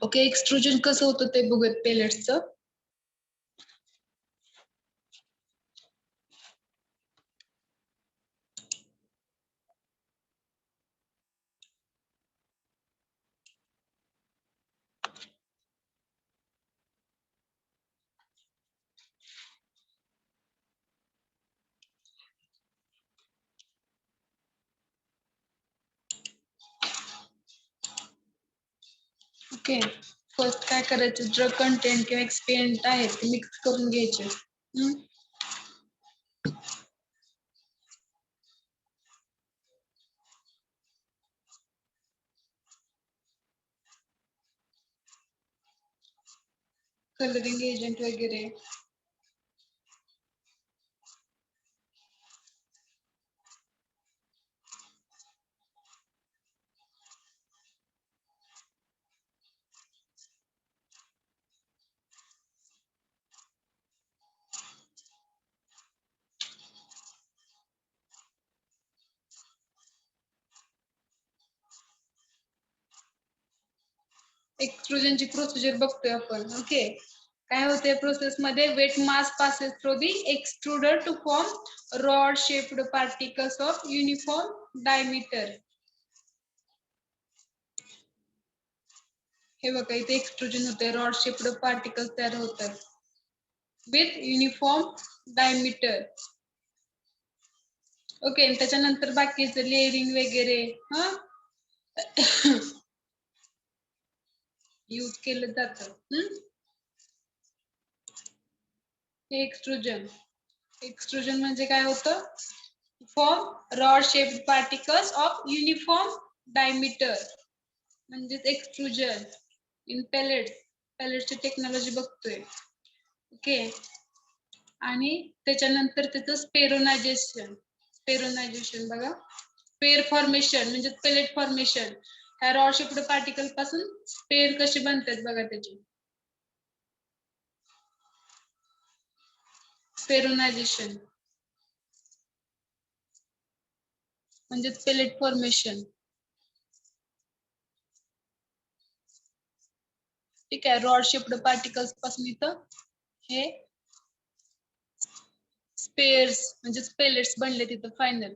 Okay, extrusion कसं होतं ते बघूयात पेलेट्सचं. ओके, फर्स्ट काय करायचं, ड्रग कंटेंट किंवा एक्सपेरियंट आहे ते मिक्स करून घ्यायचे. कलरिंग एजंट वगैरे. एक्सट्रुजनची प्रोसिजर बघतोय आपण. ओके, काय होते प्रोसेस मध्ये, wet mass passes through the extruder to form rod shaped particles of uniform diameter. हे बघा, इथे एक्सट्रुजन होते, रॉड शेप्ड पार्टिकल्स तयार होतात विथ युनिफॉर्म डायमीटर. ओके, त्याच्यानंतर बाकीचं लेअरिंग वगैरे यूज केलं जातं. एक्सट्रुजन, एक्सट्रुजन म्हणजे काय होतं, form rod shaped particles of uniform diameter, म्हणजेच एक्सट्रुजन इन पेलेट्स. पेलेट्सची टेक्नॉलॉजी बघतोय. ओके, आणि त्याच्यानंतर त्याचं स्पेरोनायझेशन. स्पेरोनायझेशन बघा, स्पेर फॉर्मेशन म्हणजे पेलेट फॉर्मेशन. ह्या रॉड शेप्ड पार्टिकल पासून स्पेर कसे बनतात बघा त्याचे. स्पेरोनायझेशन म्हणजे पेलेट फॉर्मेशन. ठीक आहे, रॉड शेप्ड पार्टिकल्स पासून इथं हे स्पेअर्स म्हणजे पेलेट्स बनले तिथं फायनल.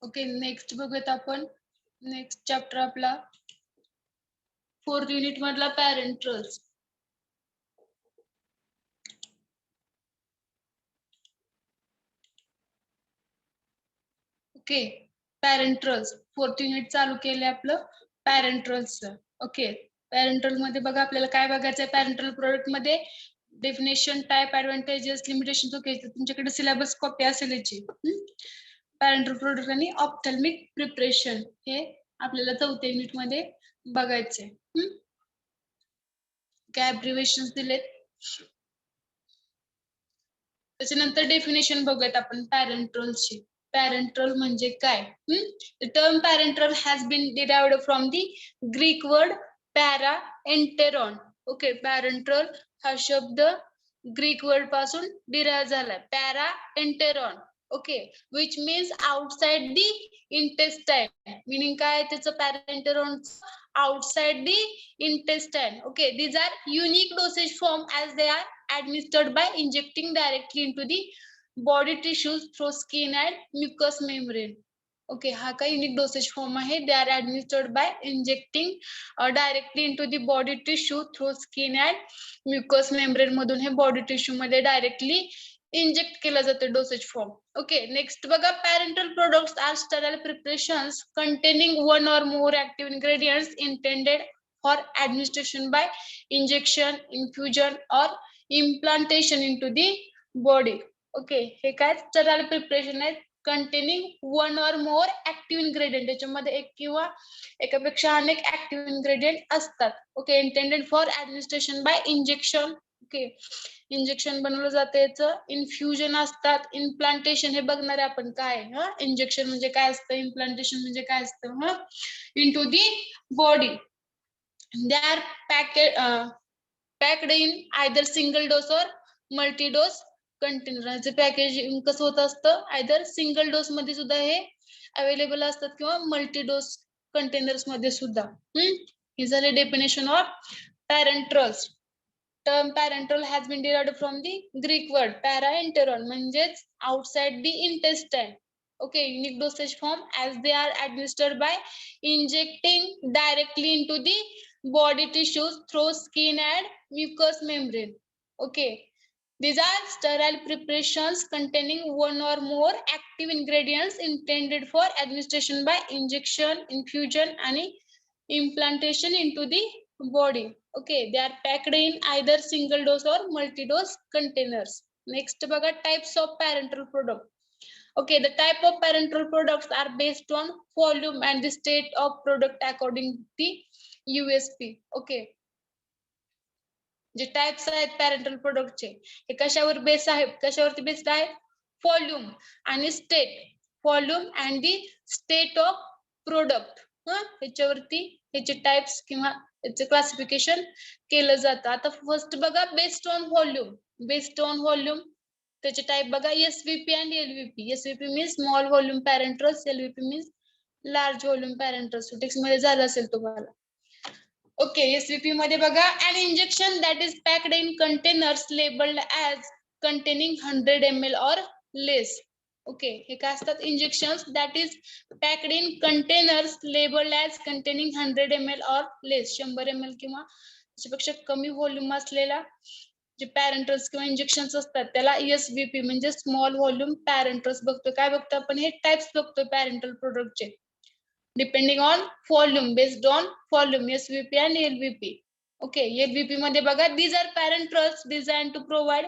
ओके, नेक्स्ट बघूयात आपण. नेक्स्ट चॅप्टर आपला 4th युनिट मधला पॅरेंट्रल्स. ओके, पॅरेंट्रल्स 4th युनिट चालू केले आपलं पॅरेंट्रल्स. ओके, पॅरेंट्रल मध्ये बघा आपल्याला काय बघायचंय. पॅरेंट्रल प्रोडक्ट मध्ये definition, type, advantages, limitation. Okay, तुमच्याकडे सिलेबस कॉपी असेल याची. पॅरेंट्रल प्रोडक्ट आणि ऑप्थॅल्मिक प्रिपरेशन हे आपल्याला 4थ्या युनिट मध्ये बघायचे. काय अब्रिव्हिएशन्स दिलेत. त्याच्यानंतर डेफिनेशन बघूयात आपण पॅरेंट्रलची. पॅरेंट्रल म्हणजे काय. The term parenteral has been derived from the Greek word para enteron. Okay, parenteral हा शब्द ग्रीक वर्ड पासून डिराइव्ह झालाय, para enteron. Okay, which means outside the intestine. Meaning काय त्याचं पॅरेंटेरॉन, outside the intestine. Okay, these are unique dosage form as they are administered by injecting directly into the body tissues through skin and mucous membrane. Okay, हा काय unique dosage form आहे. They are administered by injecting directly into the body tissue through skin and mucous membrane मधून हे body tissue मध्ये directly inject केलं जातं dosage form. Okay, next बघा, parenteral products are sterile preparations containing one or more active ingredients intended for administration by injection, infusion or implantation into the body. Okay, हे काय Sterlite preparation आहे containing one or more active ingredient. त्याच्यामध्ये एक किंवा एकापेक्षा अनेक active ingredient असतात. Okay, intended for administration bye injection. Okay, injection बनवलं जातं याचं, इन्फ्युजन असतात, इम्प्लांटेशन हे बघणार आहे आपण काय. इंजेक्शन म्हणजे काय असतं, इम्प्लांटेशन म्हणजे काय असतं. Into the body. They are packed in either single dose और मल्टी डोस कंटेनर. पॅकेजिंग कसं होत असतं, आयदर सिंगल डोस मध्ये सुद्धा हे अवेलेबल असतात किंवा मल्टी डोस कंटेनर्स मध्ये सुद्धा. हे झाले definition of parenterals. Term parenteral has been derived from the Greek word para-enteron, म्हणजेच outside the intestine. Okay, unique dosage form as they are administered by injecting directly into the body tissues through skin and mucous membrane. Okay, these are sterile preparations containing one or more active ingredients intended for administration by injection, infusion and implantation into the body. Okay, they are packed in either single dose or multi dose containers. Next बघा, types of parenteral product. Okay, the type of parenteral products are based on volume and the state of product according to the USP. Okay, जे types आहेत parental प्रोडक्टचे, हे कशावर base आहे, कशावरती based आहे, volume आणि state. Volume and the state of product, ह्याच्यावरती ह्याचे टाइप्स किंवा ह्याचं क्लासिफिकेशन केलं जातं. आता फर्स्ट बघा, based on volume. Based on volume त्याचे टाइप बघा, SVP and LVP. SVP means small volume parenterals, LVP means large volume parenterals. Text मध्ये झालं असेल तुम्हाला. ओके, एसव्हीपी मध्ये बघा, an injection that is packed in containers labeled as containing 100 ml or less. Okay, हे काय असतात, injections that is packed in containers labelled as containing 100 ml or less. 100 ml किंवा त्याच्यापेक्षा कमी व्हॉल्यूम असलेला जे पॅरेंटल्स किंवा इंजेक्शन्स असतात त्याला एसव्हीपी म्हणजे स्मॉल व्हॉल्यूम पॅरेंटल्स बघतो. काय बघतो आपण, हे टाइप्स बघतो पॅरेंटल प्रोडक्टचे depending on volume, based on volume, SVP and LVP. Okay, LVP मध्ये बघा, these are parenterals designed to provide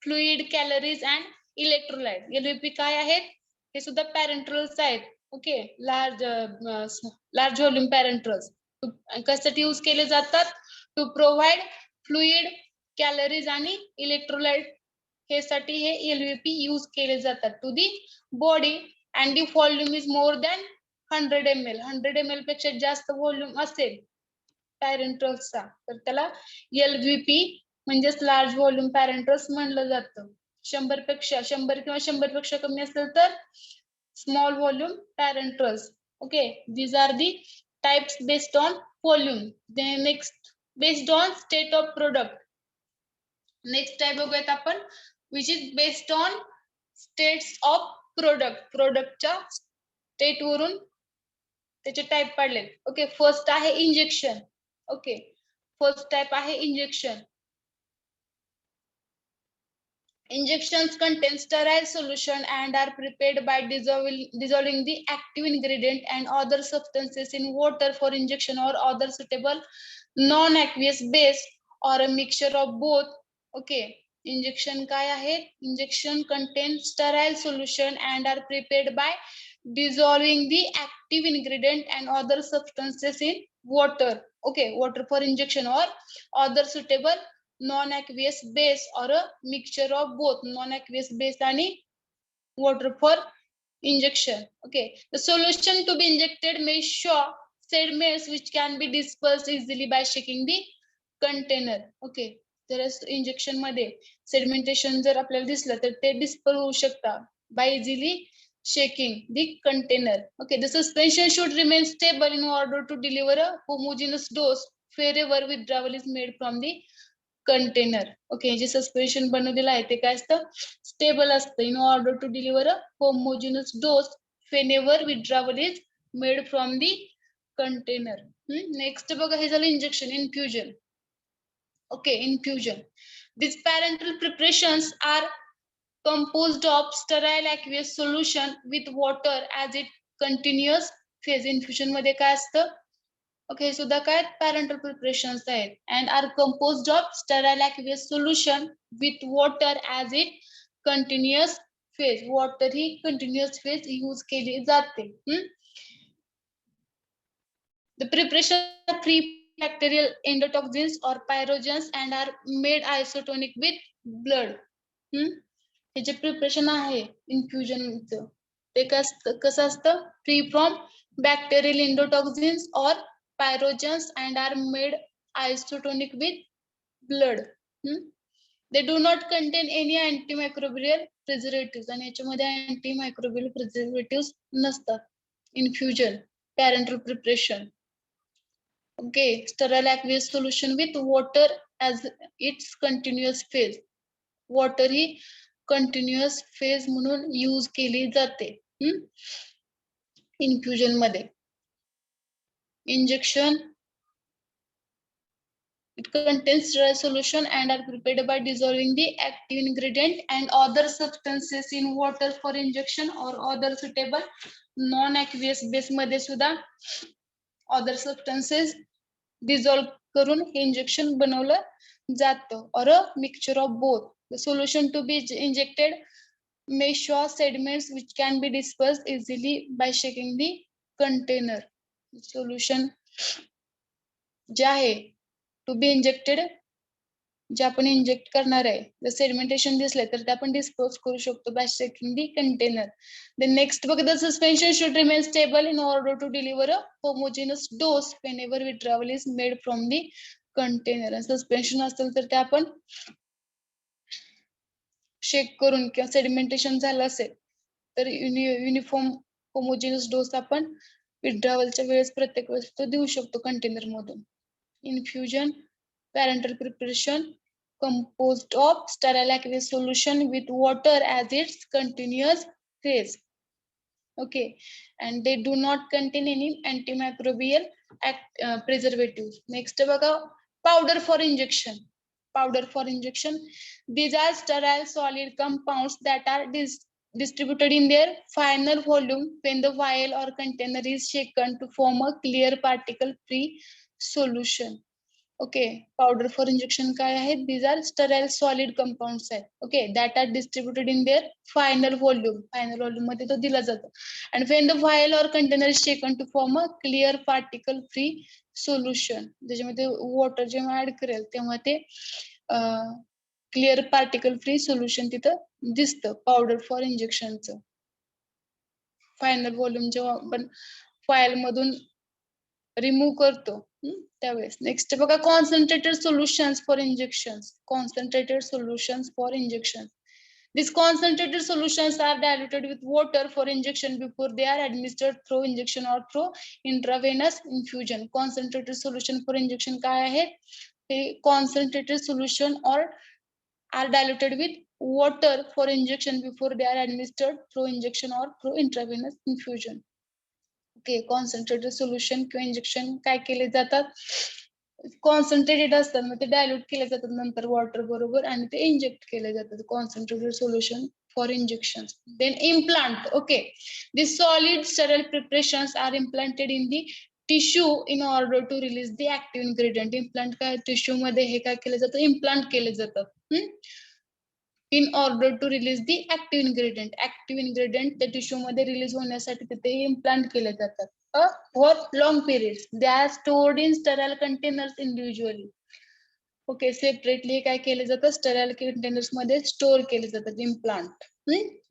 fluid, calories and electrolyte. LVP काय आहेत, हे सुद्धा parenterals आहेत. ओके, लार्ज व्हॉल्यूम पॅरेंटरल्स कशासाठी यूज केले जातात, टू प्रोव्हाइड फ्लुइड, कॅलरीज आणि इलेक्ट्रोलाइट, हे साठी हे LVP यूज केले जातात to the body. And the volume is more than 100 ml. 100 ml पेक्षा जास्त व्हॉल्यूम असेल पॅरेंटल्सचा तर त्याला एलव्हीपी म्हणजेच लार्ज व्हॉल्यूम पॅरेंटल्स म्हणलं जातं. 100 किंवा 100 पेक्षा कमी असेल तर small volume parenterals. Okay, these are the types based on volume. Next, based on state of product. Next type बघूयात आपण, which is based on states of product. प्रोडक्टच्या स्टेट वरून त्याचे टाइप पाडले. ओके, फर्स्ट आहे इंजेक्शन. ओके, फर्स्ट टाइप आहे injection. Injections contain sterile solution and are prepared by dissolving the active ingredient and other substances in water for injection or other suitable non-aqueous base or a mixture of both. Okay, injection काय आहे, injection contain sterile solution and are prepared by dissolving the active ingredient and other substances in water. Okay, water for injection or other suitable non-aqueous base or a mixture of both non-aqueous base आणि water for injection. Okay, the solution to be injected may show sediments which can be dispersed easily by shaking the container. Okay, जर injection मध्ये sedimentation जर आपल्याला दिसलं तर ते disperse होऊ शकतात by easily shaking the container. Okay, the suspension should remain stable in order to deliver a homogeneous dose wherever withdrawal is made from the container. Okay, जे सस्पेन्शन बनवलेलं आहे ते काय असतं, स्टेबल असतं. In order to deliver a homogeneous dose whenever withdrawal is made from the container. Next बघा, हे झालं injection. Infusion. Okay, infusion. These parenteral preparations are composed of sterile aqueous solution with water as it continuous phase. Infusion मध्ये काय असतं? Okay, सुद्धा काय parental preparations आहेत and are composed of sterile aqueous solution with water as it continuous phase. Water he continuous phase use केली जाते. The preparation of free bacterial endotoxins or pyrogens and are made isotonic with blood. हे जे preparation आहे इन्फ्युजनचं ते कसं असतं? Free from bacterial endotoxins or pyrogens and are made isotonic with blood. They do not contain any antimicrobial preservatives आणि याच्यामध्ये antimicrobial preservatives नसतात. Infusion, parenteral preparation. Okay, sterile aqueous solution with water as its continuous phase. Water he continuous phase म्हणून use केली जाते. Infusion मध्ये. Injection, it contains sterile solution and are prepared by dissolving the active ingredient and other substances in water for injection or other suitable non-aqueous base मध्ये सुद्धा other substances dissolve करून injection बनवलं जातं or a mixture of both. The solution to be injected may show sediments which can be dispersed easily by shaking the container. Solution जे आहे to be injected, जे आपण inject करणार आहे, जर सेडिमेंटेशन दिसले तर ते आपण डिस्पोज करू शकतो by shaking the container. The next बघ, the suspension should remain stable in order to deliver a homogeneous dose whenever withdrawal is made from the container. Suspension असेल तर ते आपण शेक करून किंवा सेडिमेंटेशन झालं असेल तर युनिफॉर्म होमोजेनस डोस आपण विथड्रॉवलच्या वेळेस प्रत्येक वेळेस तो देऊ शकतो कंटेनर मधून. Infusion, parenteral preparation composed of sterile aqueous solution with water as its continuous phase. Okay, and they do not contain any antimicrobial preservatives. Next बघा, powder for injection. Powder for injection, these are sterile solid compounds that are distributed in their final volume when the vial or container is shaken to form a clear particle free solution. Okay, powder for injection काय आहे? These are sterile solid compounds आहेत. Okay, that are distributed in their final volume. Final volume मध्ये तो दिला जातो. And when the vial or container is shaken to form a clear particle free solution. त्याच्यामध्ये water जेव्हा add करेल तेव्हा ते क्लिअर पार्टिकल फ्री सोल्युशन तिथं दिसतं पावडर फॉर इंजेक्शनचं. फायनल व्हॉल्यूम जेव्हा आपण फाईल मधून रिमूव्ह करतो त्यावेळेस. नेक्स्ट बघा, concentrated solutions for injections. Concentrated solutions for injection. These concentrated solutions are diluted with water for injection before they are administered through injection or through intravenous infusion. Concentrated solution for injection काय आहे? ते concentrated solution or are diluted with water for injection before they are administered through injection or through intravenous infusion. Okay, concentrated solution किंवा injection काय केले जातात? Concentrated असतात, मग ते डायल्यूट केले जातात नंतर वॉटर बरोबर आणि ते इंजेक्ट केले जातात. Concentrated solution for injection. Then implant. Okay, this solid sterile preparations are implanted in the tissue in order to release the active ingredient. Implant काय, टिश्यू मध्ये हे काय केलं जातं? इम्प्लांट केले जातात. In order to release the active ingredient. Active ingredient त्या tissue मध्ये रिलीज होण्यासाठी तिथे इम्प्लांट केले जातात. For long periods they are stored in sterile containers individually. Okay, separately काय केले जातं? स्टेराइल कंटेनर्स मध्ये स्टोर केले जातात implant.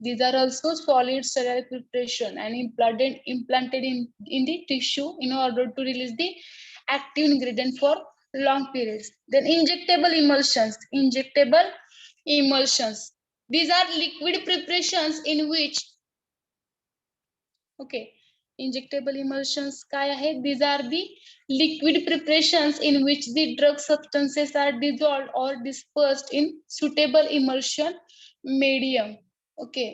These are also solid sterile preparation and implanted in the tissue in order to release the active ingredient for long periods. Then injectable emulsions. Injectable emulsions. These are liquid preparations in which, okay, injectable emulsions काय आहे? These are the liquid preparations in which the drug substances are dissolved or dispersed in suitable emulsion medium. Okay,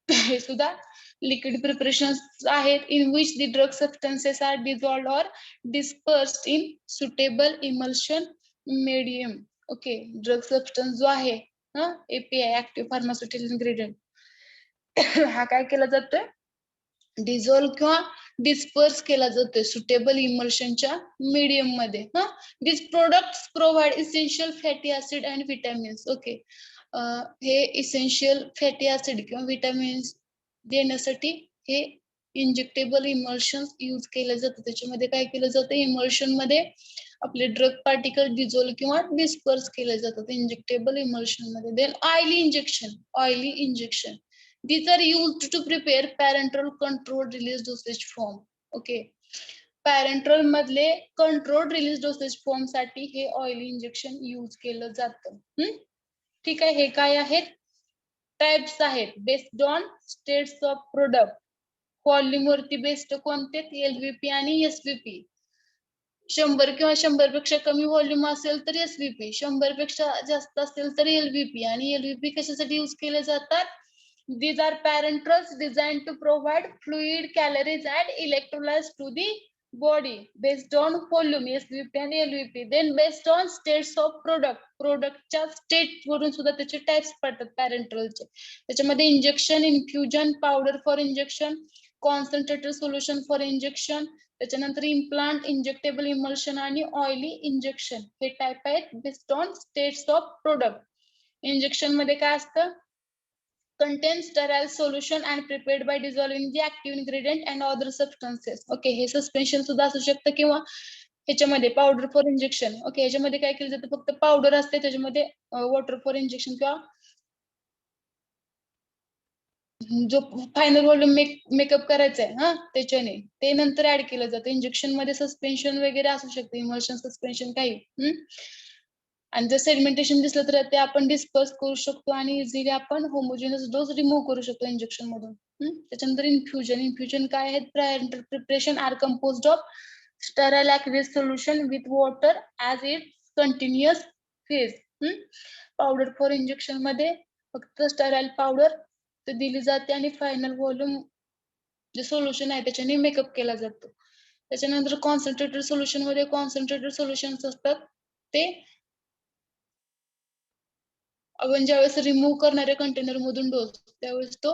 हे सुद्धा liquid preparations आहेत in which the drug substances are dissolved or dispersed in suitable emulsion medium. Okay, drug substance जो आहे API active pharmaceutical ingredient हा काय केला जातोय, dissolve किंवा डिस्पर्स केला जातोय सुटेबल इमल्शनच्या मीडियम मध्ये. This products provide essential fatty acid and vitamins. Okay, हे इसेन्शियल फॅटी ऍसिड किंवा विटॅमिन्स देण्यासाठी हे इंजेक्टेबल इमल्शन यूज केलं जातं. त्याच्यामध्ये काय केलं जातं, इमल्शन मध्ये आपले ड्रग पार्टिकल डिझॉल्व किंवा डिस्पर्स केले जातात इंजेक्टेबल इमल्शन मध्ये. Then oily injection these are used to prepare parenteral controlled release dosage form. Okay, parenteral मधले controlled release dosage form साठी हे ऑइली इंजेक्शन यूज केलं जातं. ठीक आहे, हे काय आहेत, टाइप्स आहेत based on states of product. Volume वरती बेस्ड कोणते, LVP आणि SVP. 100 किंवा 100 पेक्षा कमी व्हॉल्यूम असेल तर SVP, 100 पेक्षा जास्त असेल तर LVP. आणि LVP कशासाठी यूज केले जातात, these are parenterals designed to provide fluid, calories and electrolytes to the body based on volume, SVP and LVP. Then based on states of productच्या स्टेट वरून सुद्धा त्याचे टाइप्स पडतात पॅरेंटरलचे. त्याच्यामध्ये injection, infusion, powder for injection, concentrated solution for injection, त्याच्यानंतर implant, injectable emulsion आणि oily injection हे टाइप आहेत based on states of product. Injection मध्ये काय असतं, contains sterile solution and prepared by dissolving the active ingredient and other substances. Okay, हे suspension सुद्धा असू शकतं किंवा ह्याच्यामध्ये पावडर फॉर इंजेक्शन. ओके, ह्याच्यामध्ये काय केलं जातं, फक्त पावडर असते, त्याच्यामध्ये वॉटर फॉर इंजेक्शन किंवा जो फायनल व्हॉल्यूम मेकअप करायचा आहे त्याच्याने ते नंतर ऍड केलं जातं. इंजेक्शन मध्ये सस्पेन्शन वगैरे असू शकते, इमल्शन, सस्पेन्शन काही. आणि जर सेडिमेंटेशन दिसलं तर ते आपण डिस्पर्स करू शकतो आणि इझिली आपण होमोजेनस डोस रिमूव्ह करू शकतो इंजेक्शन मधून. त्याच्यानंतर इन्फ्युजन काय आहेत, prior preparation are composed of sterile aqueous solution with water as its continuous phase. Powder for injection मध्ये फक्त स्टराइल पावडर दिली जाते आणि फायनल व्हॉल्यूम जे सोल्युशन आहे त्याच्याने मेकअप केला जातो. त्याच्यानंतर कॉन्सन्ट्रेटेड सोल्युशन मध्ये कॉन्सन्ट्रेटेड सोल्युशन्स असतात, ते आपण ज्यावेळेस रिमूव्ह करणाऱ्या कंटेनर मधून डोस त्यावेळेस तो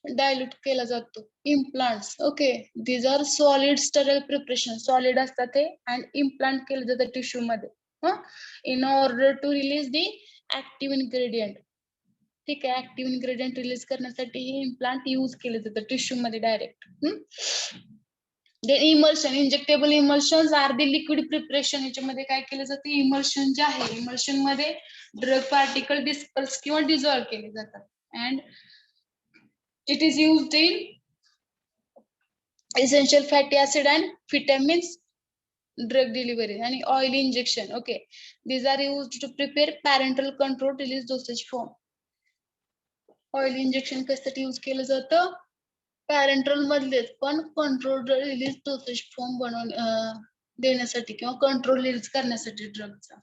डायल्यूट केला जातो. Implants, okay, these are solid sterile preparation, solid असतात ते अँड इम्प्लांट केलं जातं टिश्यू मध्ये in order to release the active ingredient. ठीक आहे, ऍक्टिव्ह इन्ग्रेडियंट रिलीज करण्यासाठी हे इम्प्लांट यूज केले जातं टिश्यू मध्ये direct. Then emulsion, injectable emulsion are the liquid preparation. याच्यामध्ये काय केलं जातं, इमल्शन जे आहे, इमल्शन मध्ये ड्रग पार्टिकल डिस्पर्स किंवा डिझॉल्व केले जातात and it is used in essential fatty acid and vitamins drug delivery. आणि oil injection, okay, these are used to prepare parenteral control release dosage form. Oil injection कशासाठी use केलं जातं, parental मधलेच पण control release dosage form बनवून देण्यासाठी किंवा control release करण्यासाठी ड्रगचा.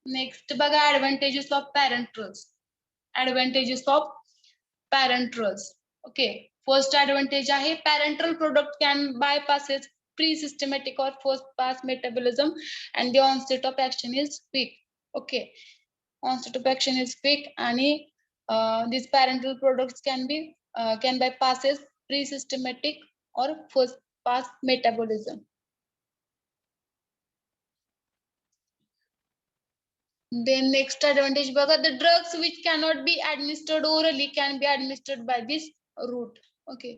नेक्स्ट बघा, advantages of parenterals. Advantages of parenterals, okay, first advantage आहे parenteral product can bypasses pre systematic और first pass metabolism and the onset of action is quick. Okay, onset of action is quick आणि these parenteral products can bypasses pre-systematic or first pass metabolism. Then next advantage बघा, the drugs which cannot be administered orally can be administered by this route. Okay,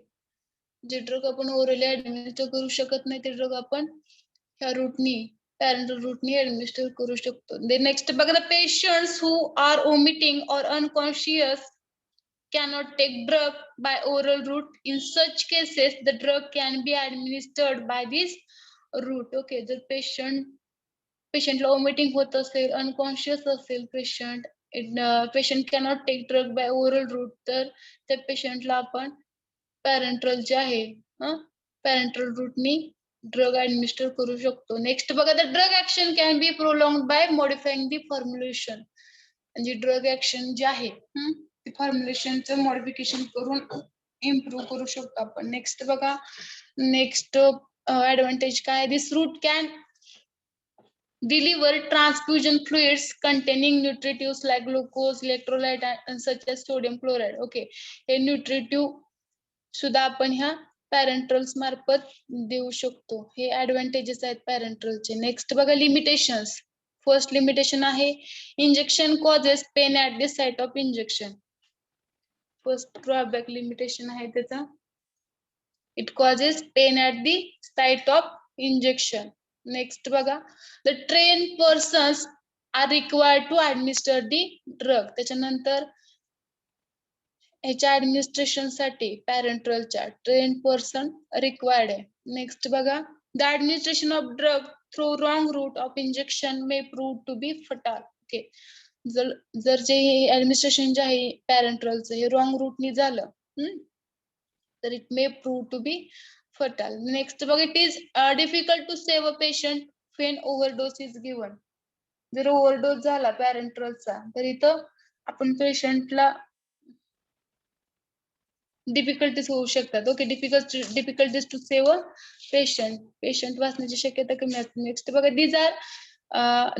जे drug आपण orally administer करू शकत नाही ते drug आपण ह्या रूटनी, parenteral route administer करू शकतो. Then next बघा, the patients who are vomiting or unconscious cannot take drug by oral route. In such cases, the drug can be administered by this route. Okay, जर पेशंटला vomiting होत असेल, unconscious असेल patient cannot take drug by oral route, तर त्या पेशंटला आपण पॅरेंटरल जे आहे पॅरेंटरल रूटनी ड्रग ऍडमिनिस्टर करू शकतो. नेक्स्ट बघा, the drug action can be prolong by modifying the formulation. म्हणजे ड्रग ऍक्शन जे आहे फॉर्म्युलेशनचं मॉडिफिकेशन करून इम्प्रूव्ह करू शकतो आपण. नेक्स्ट बघा, नेक्स्ट ऍडव्हान्टेज काय, this route can deliver transfusion fluids containing nutritives like glucose, electrolyte and such as sodium chloride. Okay, हे nutritive सुद्धा आपण ह्या पॅरेंट्रल्स मार्फत देऊ शकतो. हे ऍडव्हान्टेजेस आहेत पॅरेंट्रलचे. नेक्स्ट बघा लिमिटेशन्स. फर्स्ट लिमिटेशन आहे injection causes pain at the site of injection. First drawback limitation आहे त्याचा, it causes pain at the site of injection. Next बघा the train persons are required to administer the drug. त्याच्यानंतर ह्याच्या administration साठी पॅरेंट्रलच्या train person required आहे. Next बघा the administration of drug through wrong route of injection may prove to be fatal. Okay, जर जे administration जे आहे पॅरेंट्रलचं हे रॉंग रूटनी झालं तर it may prove to be fatal. Next बघा it is difficult to save a patient when overdose is given. जर ओव्हरडोस झाला पॅरेंट्रलचा तर इथं आपण पेशंटला डिफिकल्टीज होऊ शकतात. Okay, difficulties to save a patient वाचण्याची शक्यता कमी असते. नेक्स्ट बघा these are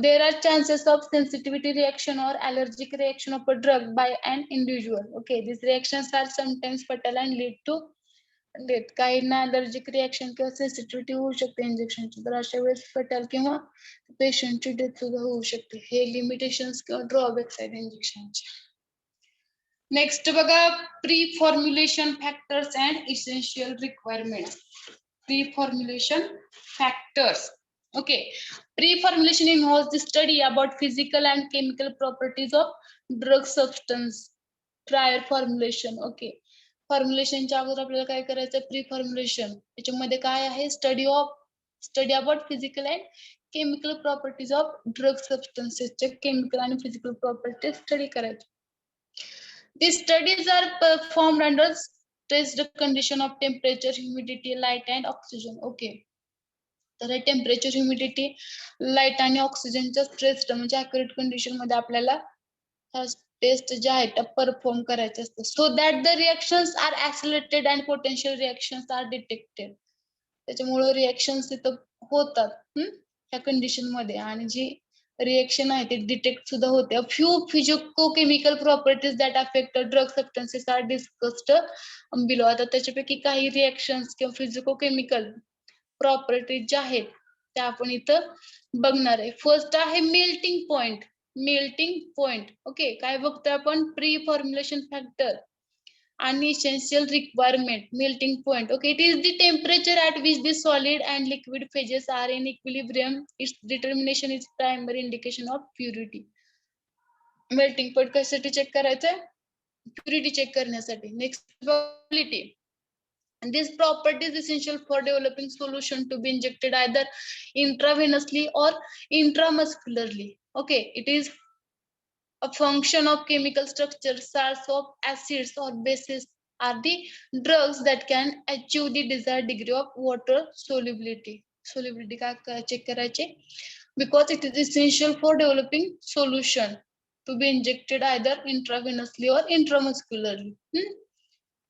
there are chances of sensitivity reaction or allergic reaction of a drug by an individual. Okay, these reactions are sometimes fatal and lead to death. काहींना allergic reaction किंवा sensitivity होऊ शकते इंजेक्शनची, तर अशा वेळेस फटाल किंवा पेशंटची डेथ सुद्धा होऊ शकते. हे लिमिटेशन्स किंवा ड्रॉबॅक्स आहेत इंजेक्शनचे. नेक्स्ट बघा pre formulation factors and essential requirements. Pre formulation factors. Okay, pre-formulation involves the study about physical and chemical properties of drug substance prior formulation. Okay, फॉर्म्युलेशनच्या अगोदर आपल्याला काय करायचं प्री फॉर्म्युलेशन. त्याच्यामध्ये काय आहे study about physical and chemical properties of drug सबस्टन्सेसचे chemical आणि फिजिकल प्रॉपर्टीज स्टडी करायचे. These studies are performed under stressed condition of temperature, humidity, light and oxygen. Okay, तर हे टेम्परेचर, ह्युमिडिटी, लाईट आणि ऑक्सिजनच्या स्ट्रेस्ड म्हणजे अॅक्युरेट कंडिशन मध्ये आपल्याला टेस्ट ज्या आहेत त्या परफॉर्म करायच्या असतात. So that the reactions are accelerated and potential reactions are detected. त्याच्यामुळे रिएक्शन्स इथं होतात ह्या कंडिशन मध्ये, आणि जी रिएक्शन आहे ते डिटेक्ट सुद्धा होते. A few physicochemical properties that affect drug substances are discussed below. आता त्याच्यापैकी काही रिएक्शन्स किंवा फिजिको-केमिकल प्रॉपर्टीज ज्या आहेत त्या आपण इथं बघणार आहे. फर्स्ट आहे melting point. Melting point. Okay, काय बघतोय आपण प्री फॉर्म्युलेशन फॅक्टर आणि essential requirement. Melting point. Okay, it is the temperature at which the solid and liquid phases are in equilibrium. It's determination is primary indication of purity. Melting point कशासाठी check करायचंय? Purity check करण्यासाठी. Next quality. And this property is essential for developing solution to be injected either intravenously or intramuscularly. Okay, it is a function of chemical structure. Salts of acids or bases are the drugs that can achieve the desired degree of water solubility. Solubility का check करायचे? Because it is essential for developing solution to be injected either intravenously or intramuscularly.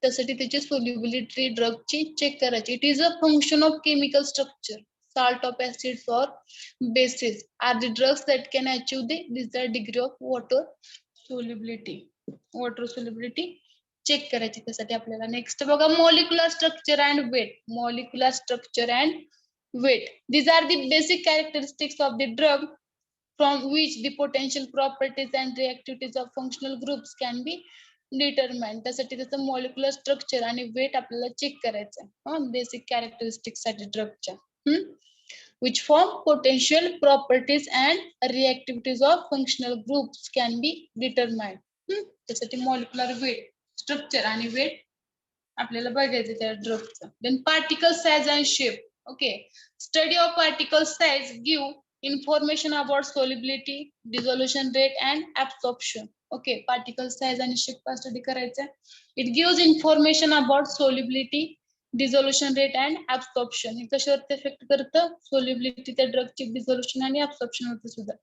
त्यासाठी त्याची solubility ड्रगची check करायची. It is a function of chemical structure. Salt of acids or bases are the drugs that can achieve the desired degree of water solubility. Water solubility check करायची त्यासाठी आपल्याला. Next बघा molecular structure and weight. Molecular structure and weight. These are the basic characteristics of the drug from which the potential properties and reactivities of functional groups can be determined. त्यासाठी त्याचं molecular structure आणि weight आपल्याला check करायचं basic characteristics साठी ड्रगच्या. which form potential properties and reactivities of functional groups can be determined. त्यासाठी molecular weight, structure आणि weight आपल्याला बघायचं त्या ड्रगचं. Then particle size and shape. Okay, study of particle size give information about solubility, dissolution rate and absorption. Okay, particle size आणि shape study करायचा. It gives information about solubility, dissolution rate and absorption. हे कशावरती effect करतं? solubility त्या ड्रगची, dissolution आणि absorption वरती सुद्धा.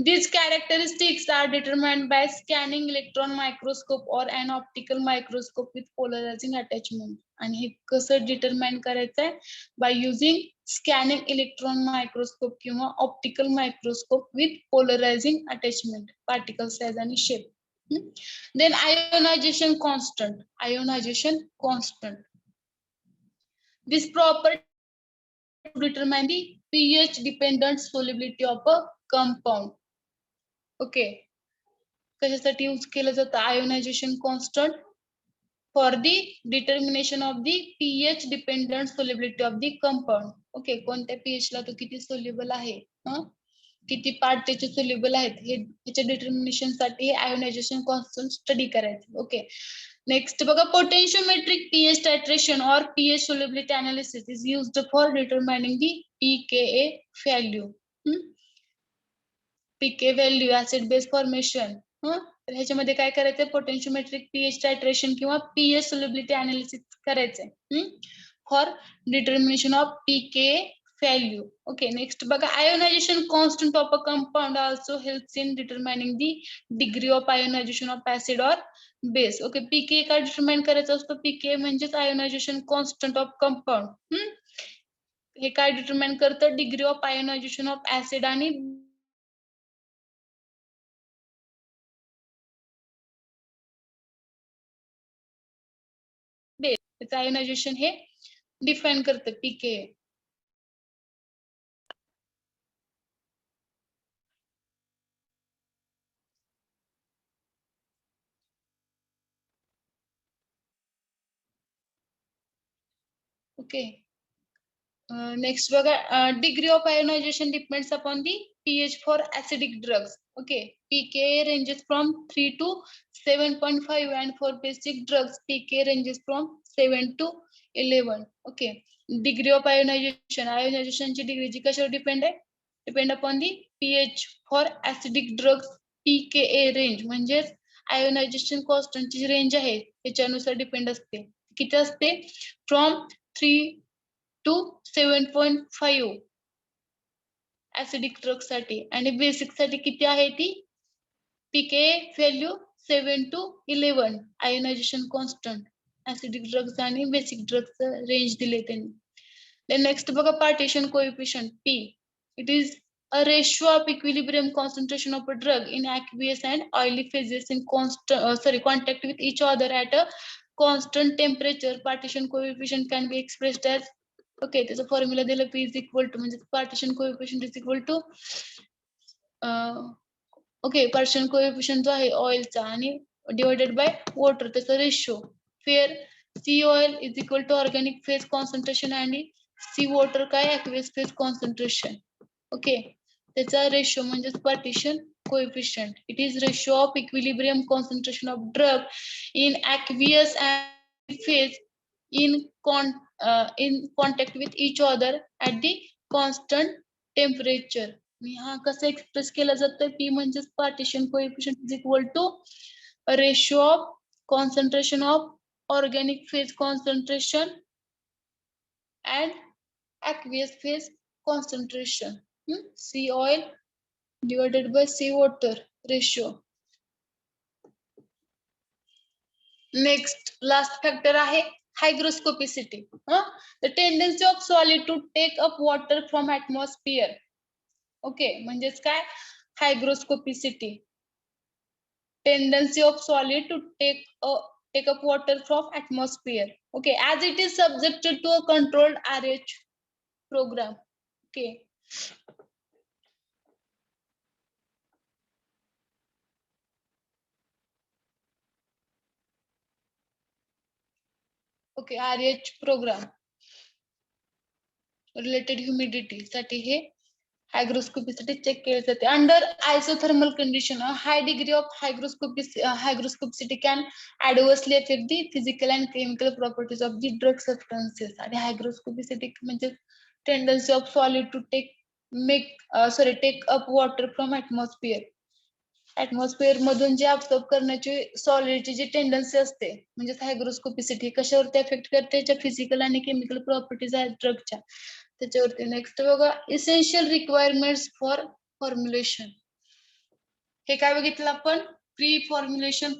These characteristics are determined by scanning electron microscope or an optical microscope with polarizing attachment. आणि हे कसं डिटरमाइन करायचंय? By using scanning electron microscope किंवा optical microscope with polarizing attachment, particle size आणि shape. Then ionization constant. Ionization constant. This property determine the pH dependent solubility of a compound. Okay. कशासाठी use केलं जातं ionisation constant? For the determination of the pH dependent solubility of the compound. Okay, कोणत्या pH ला तो किती soluble आहे, किती part त्याचे सोल्युबल आहेत, हे ह्याच्या डिटर्मिनेशन साठी आयोनायझेशन कॉन्स्टंट स्टडी करायचं. ओके, नेक्स्ट बघा, पोटेन्शियोमेट्रिक पीएच टायट्रेशन और pH solubility analysis is used for determining the pKa value. PK value acid base formation. तर ह्याच्यामध्ये काय करायचंय? पोटेन्शियोमेट्रिक पीएच टायट्रेशन किंवा पीएच सोल्युबिलिटी अनालिसिस करायचंय for determination of pK value. Okay, next बघा, ionization constant of a compound also helps in determining the degree of ionisation of acid और base. Okay, pK काय determine करायचं असतं? पीके म्हणजेच ionisation constant of compound. हे काय determine करतं? Degree of ionisation of acid आणि बेस. आयोनायझेशन हे डिफाइन करतं पीके. ओके, नेक्स्ट बघा, degree of ionisation depends upon the pH for acidic drugs. Okay, pKa ranges from 3 to 7.5 and for basic drugs pKa ranges from 7 to 11. Okay, degree of ionization. Ionization ची degree जी कशावर depend आहे? Depend upon the pH for acidic drugs pKa range म्हणजे ionisation constant ची range आहे त्याच्यानुसार depend असते. किती असते? फ्रॉम 3 to 7.5 ऍसिडिक ड्रग साठी. आणि बेसिक साठी किती आहे ती? PK value 7 to 11 ionization constant. Acidic drugs आणि बेसिक ड्रग्स रेंज दिले त्यांनी. देन नेक्स्ट बघा, partition coefficient P. It is a ratio of equilibrium concentration of a drug in aqueous and oily phases in contact with each other at a constant temperature. Partition coefficient can be expressed as, okay, त्याचा formula दिला, P is equal to म्हणजे partition coefficient is equal to, okay, partition coefficient जो आहे ऑइलचा आणि divided by water त्याचा ratio. Where C oil is equal to organic phase concentration आणि C water काय? Aqueous phase concentration. ओके, त्याचा ratio म्हणजे partition coefficient. It is ratio of equilibrium concentration of drug in aqueous and phase in contact with each other at the constant temperature. हा कसं express केला जातं? P म्हणजे partition coefficient is equal to ratio of concentration of organic phase concentration and aqueous phase concentration. C oil divided by C water ratio. Next, last factor आहे hygroscopicity. The tendency of solid to take up water from atmosphere. Okay, म्हणजेच काय? Hygroscopicity. Tendency of solid to take up water from atmosphere. Okay, as it is subjected to a controlled RH program. Okay. Okay, RH program related humidity साठी हे हायग्रोस्कोपीसाठी check केले जाते. Under isothermal condition, high degree of hygroscopicity can adversely affect the physical and chemical properties of the drug substances. आणि hygroscopicity म्हणजे tendency of solid to take up water from atmosphere. Atmosphere मधून जे absorb करण्याची सॉलिडची जी tendency असते म्हणजे हायग्रोस्कोपिसिटी कशावरती effect करते? त्याच्या physical आणि केमिकल प्रॉपर्टीज आहेत ड्रगच्या त्याच्यावरती. नेक्स्ट बघा, इसेन्शियल रिक्वायरमेंट्स फॉर फॉर्म्युलेशन. हे काय बघितलं आपण? Pre formulation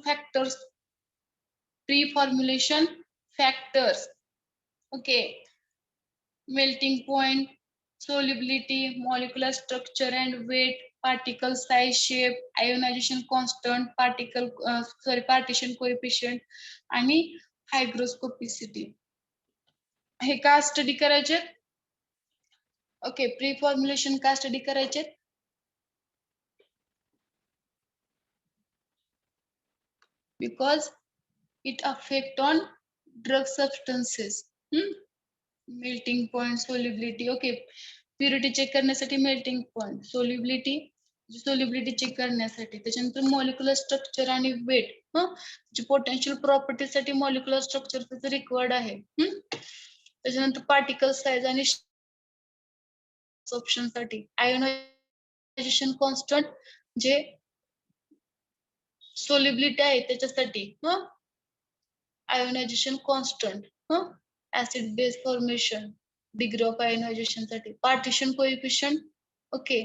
factors. Okay, melting point, solubility, molecular structure and weight, particle size, shape, ionization constant, partition coefficient आणि hygroscopicity. हे का स्टडी करायचे? ओके, प्री फॉर्म्युलेशन का स्टडी करायचे? Because it affect on drug substances. Melting point, solubility. Okay, purity check करण्यासाठी melting point, solubility check करण्यासाठी, त्याच्यानंतर molecular structure आणि वेट, पोटेन्शियल प्रॉपर्टीसाठी मॉलिक्युलर स्ट्रक्चर रिक्वायर्ड आहे. त्याच्यानंतर पार्टिकल साइज आणि ऑप्शन साठी आयोनायझेशन कॉन्स्टंट जे सोल्युबिलिटी आहे त्याच्यासाठी ionization constant, acid base formation, degree of ionization साठी, पार्टिशन कोएफिशियंट. ओके,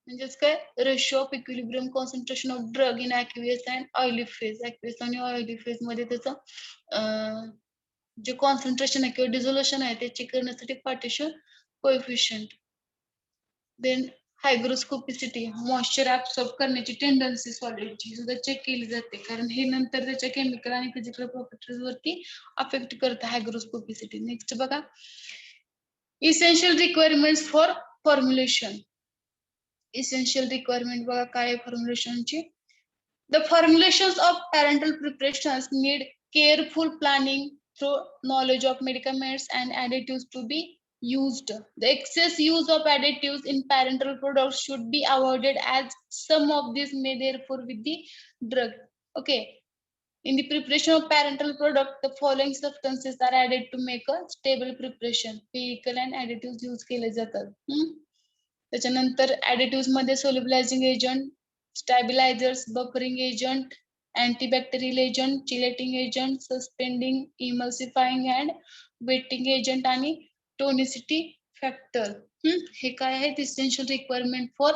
म्हणजेच काय? Ratio of equilibrium concentration of drug in aqueous and oily phase. Aqueous आणि ऑइली फेज मध्ये त्याचं जे कॉन्सन्ट्रेशन आहे किंवा डिझोल्युशन आहे ते चेक करण्यासाठी partition coefficient. Then hygroscopicity, moisture absorb करण्याची टेंडन्सी सॉलिडची सुद्धा चेक केली जाते, कारण हे नंतर त्याच्या केमिकल आणि फिजिकल प्रॉपर्टीज वरती अफेक्ट करतं हायग्रोस्कोपिसिटी. नेक्स्ट बघा, essential requirements for formulation. Essential requirement बघा काय फॉर्म्युलेशनची. The formulations of parenteral preparations need careful planning through knowledge of medicaments and additives to be used. The excess use of additives in parenteral products should be avoided as some of these may therefore with the drug. Okay. In the preparation of parenteral product, the following substances are added to make a stable preparation. Vehicle and additives use केले जातात. त्याच्यानंतर additives मध्ये solubilizing agent, stabilizers, buffering agent, antibacterial agent, chelating agent, suspending, emulsifying and wetting agent आणि tonicity factor. हे काय आहे? Essential requirement for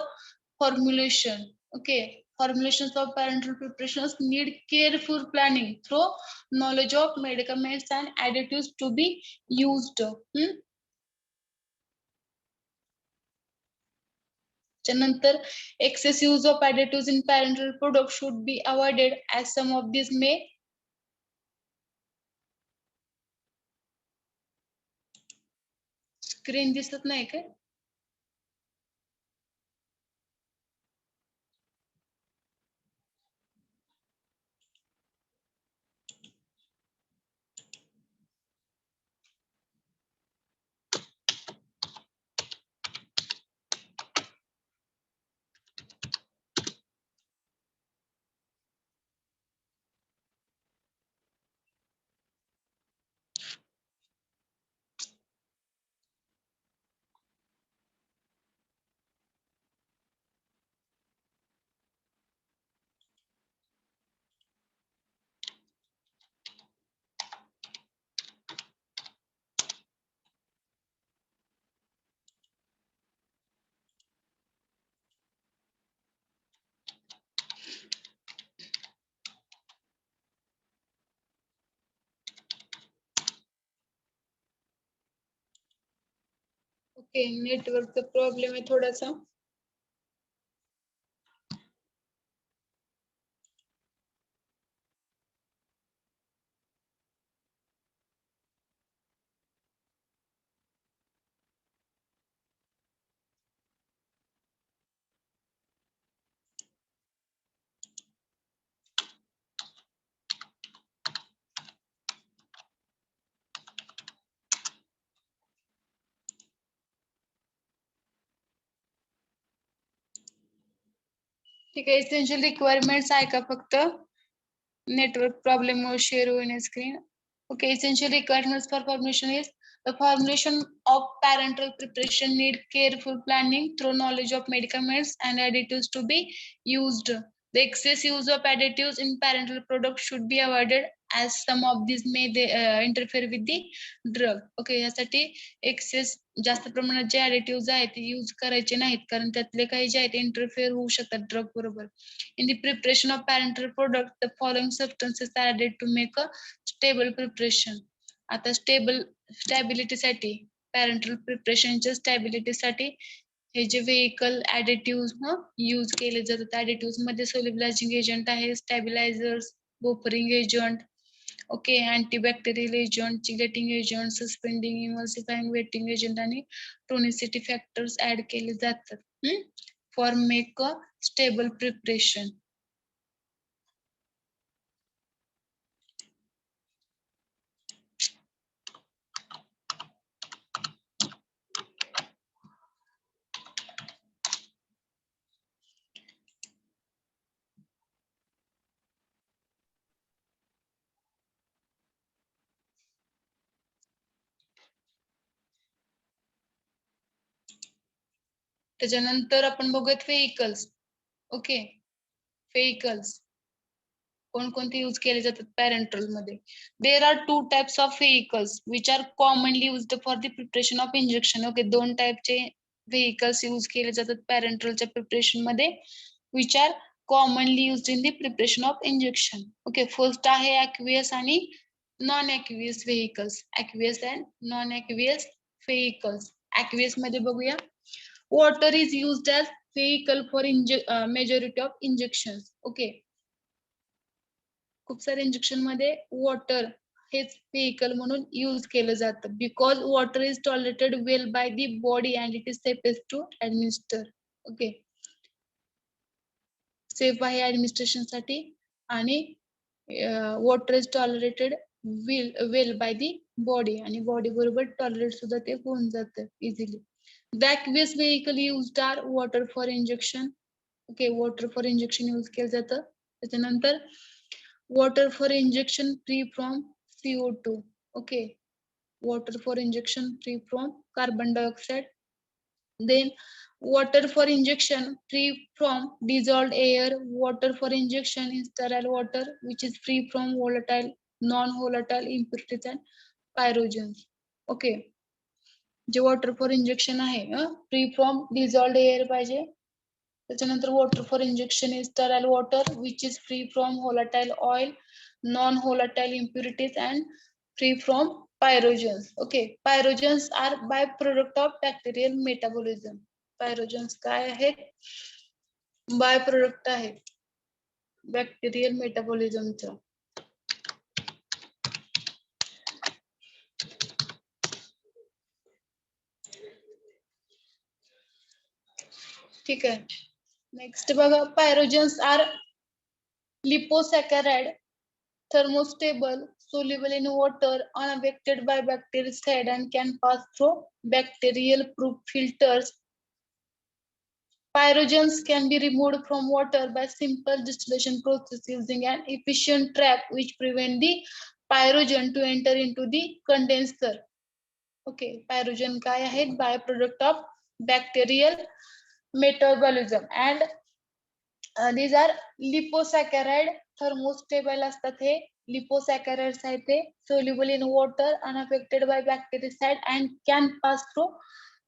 formulation. Okay, formulations of parenteral preparations need careful planning through knowledge of medicaments and additives to be used. त्यानंतर excess use of additives in parenteral products should be avoided as some of these may screen दिसत नाही काय? Okay, नेटवर्कचा problem आहे थोडासा. ठीक आहे, essential requirements आहे का फक्त? नेटवर्क प्रॉब्लेम मुळे शेअर होईल screen. Okay, essential requirements for formulation is the formulation of parenteral preparation need careful planning through knowledge of medicaments and additives to be used. The excess use of additives in parenteral products should be avoided as some of these may interfere with the drug. Okay, यासाठी access जास्त प्रमाणात जे additive आहेत ते use करायचे नाहीत, कारण त्यातले काही जे आहेत इंटरफेअर होऊ शकतात ड्रग बरोबर. In the preparation of parental product the following substances added to make a stable preparation. आता स्टॅबिलिटीसाठी पॅरेंटल प्रिपरेशनच्या स्टॅबिलिटीसाठी हे जे व्हेइकल ऍडिटिव्ह यूज केले जातात. ऍडिटिव्ह मध्ये सोल्युबलायझिंग एजंट आहे, stabilizers, buffering agent, okay, antibacterial agent, chelating agent, suspending, emulsifying wetting agent आणि tonicity factors add केले जातात for make a stable preparation. त्याच्यानंतर आपण बघूयात व्हेइकल्स. ओके, व्हेइकल्स कोणकोणते यूज केले जातात पॅरेंटल मध्ये. There are two types of vehicles which are commonly used for the preparation of injection. Okay, दोन टाइपचे व्हेइकल्स यूज केले जातात पॅरेंटलच्या प्रिपरेशन मध्ये, which are commonly used in the preparation of injection. Okay, first आहे aqueous आणि non aqueous vehicles. Aqueous and non aqueous vehicles. Aqueous मध्ये बघूया, water is used as vehicle for majority of injection. Okay, खूप सारे injection मध्ये water हेच vehicle म्हणून use केलं जातं, because water is tolerated well by the body and it is safest to administer. Okay, safe आहे ऍडमिनिस्ट्रेशन साठी आणि water is tolerated well by the body आणि बॉडी बरोबर टॉलरेट सुद्धा ते होऊन जातं easily. The aqueous vehicle used are water for injection. Okay, water for injection use केलं जातं. त्याच्यानंतर water for injection free from CO2. Okay, water for injection free from carbon dioxide. Then water for injection free from dissolved air, water for injection in sterile water which is free from volatile, non-volatile impurities and pyrogens. Okay, जे water for injection आहे free from dissolved air पाहिजे. त्याच्यानंतर water for injection is sterile water which is free from volatile oil, non volatile impurities and free from pyrogens. Okay, pyrogens are by product of bacterial metabolism. Pyrogens काय आहेत? By product आहेत bacterial मेटाबॉलिझमचं. ठीक आहे, next बघा, pyrogens are liposaccharide, thermostable, soluble in water, unaffected by bactericide and can pass through bacterial proof filters. Pyrogens can be removed from water by simple distillation process using an efficient trap which prevent the pyrogen to enter into the condenser. Okay, pyrogen काय आहेत? Byproduct of bacterial metabolism and these are liposaccharide, thermostable असतात हे. Liposaccharides आहेत ते, soluble in water, unaffected by bactericide and can pass through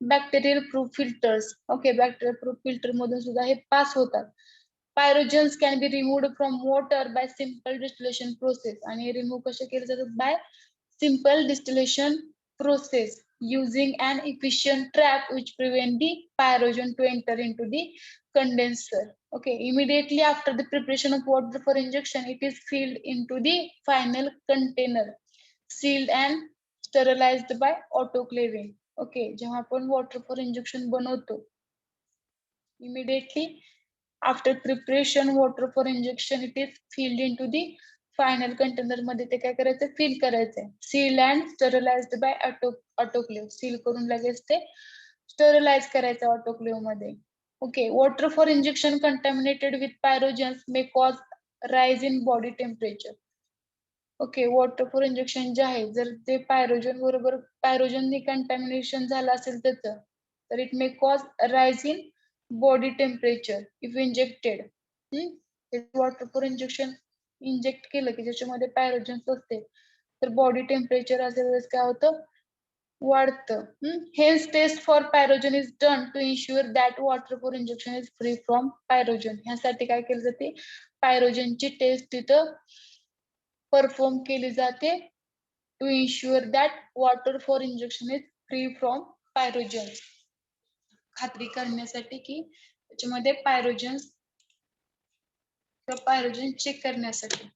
bacterial proof filters. Okay, bacterial proof filter मधून सुद्धा हे pass होतात. Pyrogens can be removed from water by simple distillation process आणि remove कसे केले जातात? by simple distillation process using an efficient trap which prevent the pyrogen to enter into the condenser. Okay, immediately after the preparation of water for injection, it is filled into the final container, sealed and sterilized by autoclaving. Okay, जेव्हा आपण water for injection बनवतो, immediately after preparation water for injection, it is filled into the final container मध्ये ते काय करायचं? Fill करायचंय. Seal and sterilised by autoclave. Seal करून लगेच ते स्टरलाइज करायचं ऑटोक्लेव्ह मध्ये. Okay, water for injection contaminated with pyrogens may cause rise in body temperature. Okay, water for injection जे आहे, जर ते पायरोजन बरोबर पायरोजननी कंटॅमिनेशन झालं असेल त्याचं, तर it may cause rise in body temperature if injected. Water for injection inject केलं की ज्याच्यामध्ये पॅरोजन्स असते तर बॉडी टेम्परेचर अशा वेळेस काय होतं, वाढतं. Health test for pyrogen is done to ensure that water for injection is free from pyrogen. ह्यासाठी काय केलं जाते, पायरोजनची टेस्ट तिथं परफॉर्म केली जाते to ensure that water for injection is free from pyrogen. खात्री करण्यासाठी की त्याच्यामध्ये पायरोजन चेक करण्यासाठी.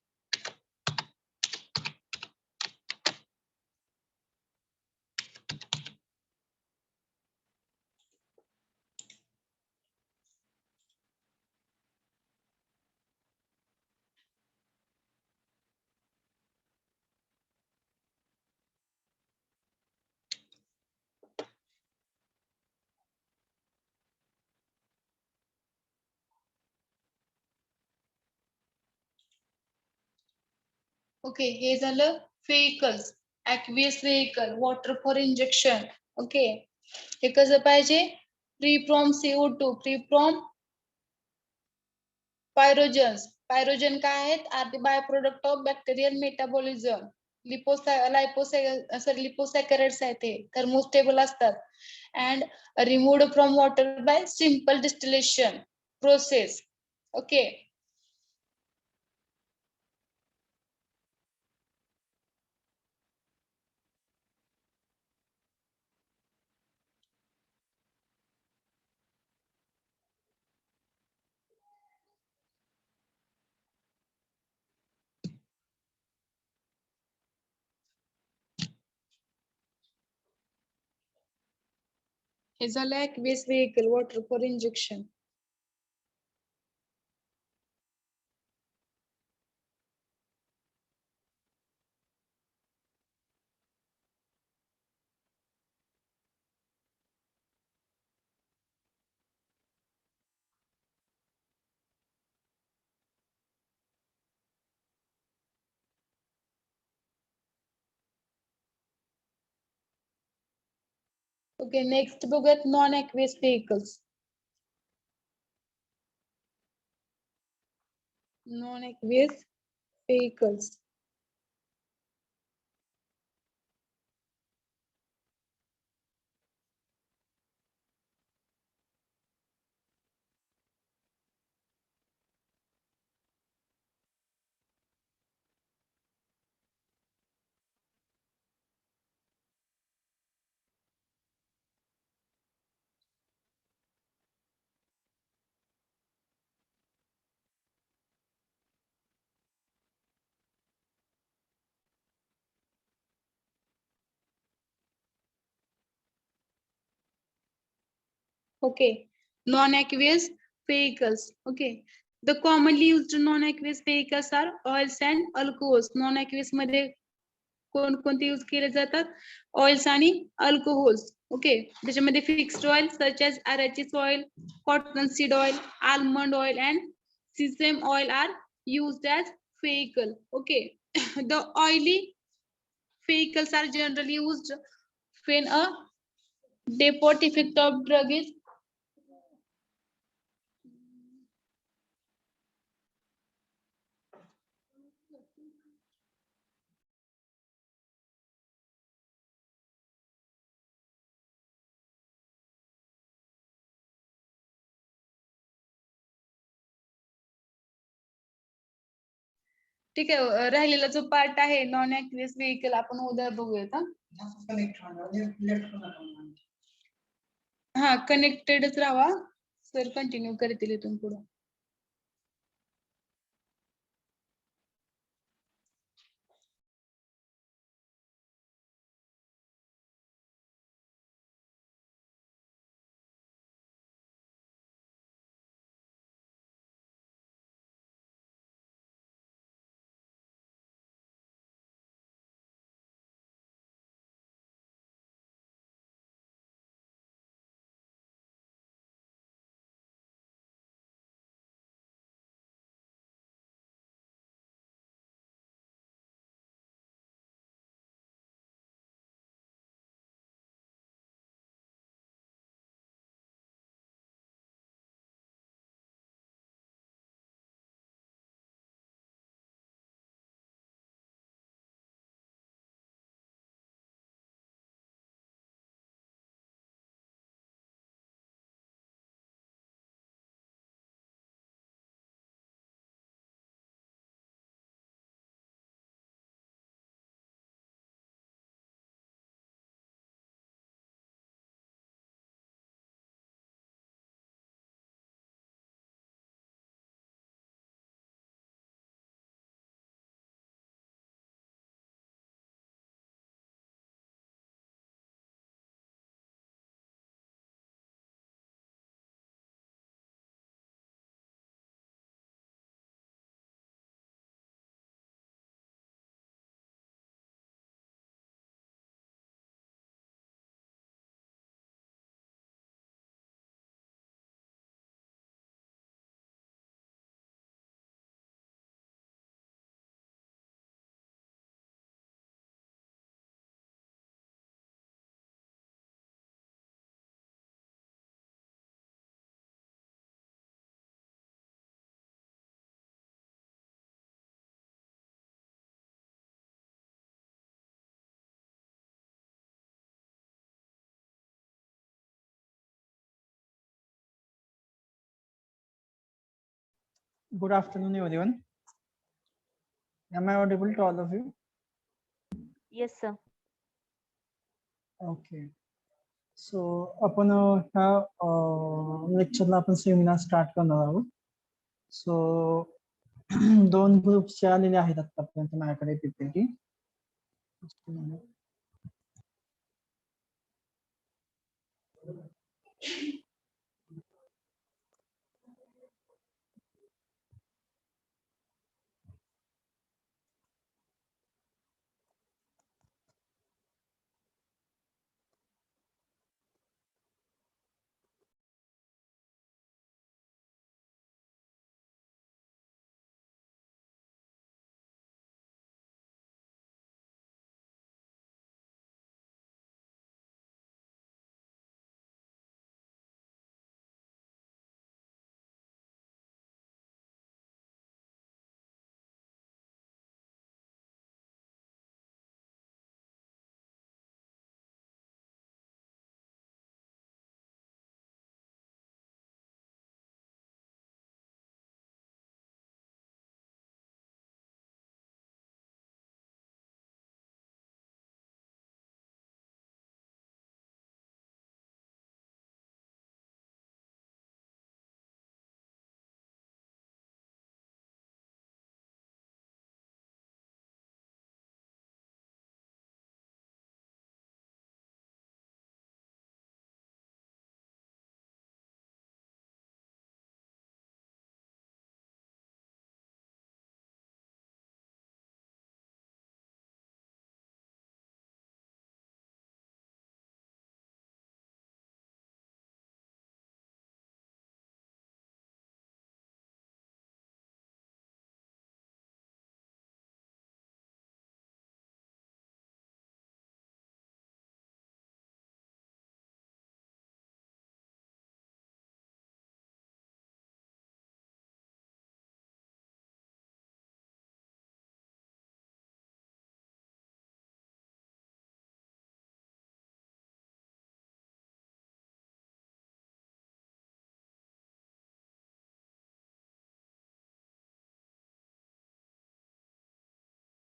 ओके, हे झालं vehicles, aqueous vehicle, water for injection. Okay, हे कसं पाहिजे, free from CO2, free from pyrogens. Pyrogen काय आहेत, are the by product of bacterial metabolism. Liposaccharides आहेत, ते थर्मोस्टेबल असतात. And removed from water by simple distillation process. Okay, हे झालं aqueous vehicle, water for injection. Okay, next बघूयात non aqueous vehicles. Non aqueous vehicles. Okay, non-aqueous vehicles. Okay, the commonly used non-aqueous vehicles are oils and alcohols. Non-aqueous मध्ये कोणकोणते use केले जातात, oils आणि alcohols. Okay, त्याच्यामध्ये fixed oil such as arachis oil, cotton seed oil, almond oil and sesame oil are used as vehicle. Okay, the oily vehicles are generally used when a depot effect of drug is ठीक आहे. राहिलेला जो part आहे non ऍक्वियस vehicle आपण उद्या बघूयात. हा, कनेक्टेडच राहा, सर कंटिन्यू करतील इथून पुढे. Good afternoon, everyone. Am I audible to all of you? Yes, sir. Okay. So आपण ह्या लेक्चरला आपण सेमिनार स्टार्ट करणार आहोत. सो दोन ग्रुप्सचे आलेले आहेत आतापर्यंत माझ्याकडे PPT.